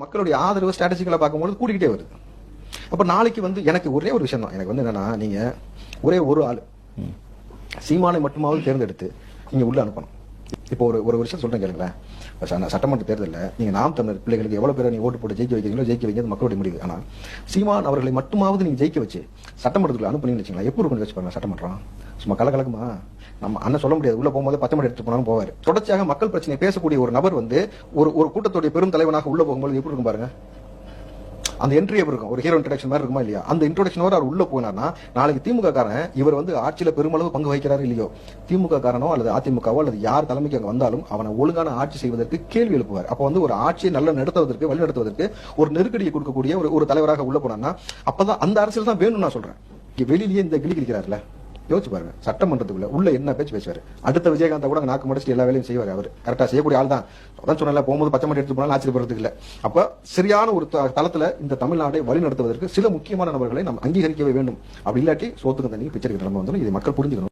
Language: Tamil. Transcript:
மக்களுடைய ஆதரவு ஸ்ட்ராட்டஜிக்கலா பார்க்கும்போது கூட்டிகிட்டே வருது. அப்ப நாளைக்கு எனக்கு ஒரே ஒரு விஷயம் தான், எனக்கு என்னன்னா, நீங்க ஒரே ஒரு ஆள் சீமானை மட்டுமாவது தேர்ந்தெடுத்து நீங்க உள்ள அனுப்பணும். இப்போ ஒரு விஷயம் சொல்றேன் கேளுங்களேன். சட்டமன்ற தேர்தலில் நீங்க நாம் தமிழர் பிள்ளைகளுக்கு எவ்வளவு பேரை நீங்க ஓட்டு போட்டு ஜெயிக்க வைக்கிறீங்களோ ஜெயிக்க வைக்கிறது மக்களுடைய முடிவு. ஆனா சீமான் அவர்களை மட்டுமாவது நீங்க ஜெயிக்க வச்சு சட்டமன்றத்துக்குள்ள அனுப்புனீங்கன்னு வச்சுங்களா, எப்படி இருக்கும் வச்சு பாருங்க. சட்டமன்றம் சும்மா கலக்கலக்குமா? நம்ம அண்ணன் சொல்ல முடியாது, உள்ள போகும்போது பச்சை மடை எடுத்து போனாலும் போவாரு. தொடர்ச்சியாக மக்கள் பிரச்சனையை பேசக்கூடிய ஒரு நபர் ஒரு கூட்டத்துடைய பெரும் தலைவனாக உள்ள போகும்போது எப்படி இருக்கும் பாருங்க. அந்த என்ட்ரி எப்படி இருக்கும்? ஒரு ஹீரோ இன்ட்ரோடக்ஷன் மாதிரி இருக்குமா இல்லையா? அந்த இன்ட்ரோடக்ஷன் அவர் உள்ள போனார்னா நாளைக்கு திமுக காரன் இவர் ஆட்சியில பெருமளவு பங்கு வகிக்கிறாரு இல்லையோ, திமுக காரனோ அல்லது அதிமுகவோ அல்லது யார் தலைமைக்கு அங்க வந்தாலும் அவனை ஒழுங்கான ஆட்சி செய்வதற்கு கேள்வி எழுப்புவார். அப்ப ஒரு ஆட்சியை நல்ல நடத்துவதற்கு வழி நடத்துவதற்கு ஒரு நெருக்கடியை கொடுக்கக்கூடிய ஒரு தலைவராக உள்ள போனார்னா அப்பதான் அந்த அரசியல் தான் வேணும்னு நான் சொல்றேன். வெளியிலேயே இந்த கிளி கிளிக்கிறாருல, யோசிச்சு பாருங்க. சட்டமன்றத்துக்குள்ள உள்ள என்ன பேச்சு பேசுவாரு? அடுத்த விஜயகாந்த் கூட நாக்கு முடிச்சுட்டு எல்லா வேலையும் செய்வாரு. அவர் கரெக்டா செய்யக்கூடிய ஆள் தான். அதான் சொன்னல, போகும்போது பச்சை மட்டை எடுத்து போனாலும் ஆச்சரியப்படுறதுக்கு இல்ல. அப்ப சரியான ஒரு தளத்துல இந்த தமிழ்நாட்டை வழி நடத்துவதற்கு சில முக்கியமான நபர்களை நாம் அங்கீகரிக்கவே வேண்டும். அப்படி இல்லாட்டி சோத்துக்கு தண்ணி பிச்சைக்கு நிலைமை வந்துடும். இதை மக்கள் புரிஞ்சுக்கணும்.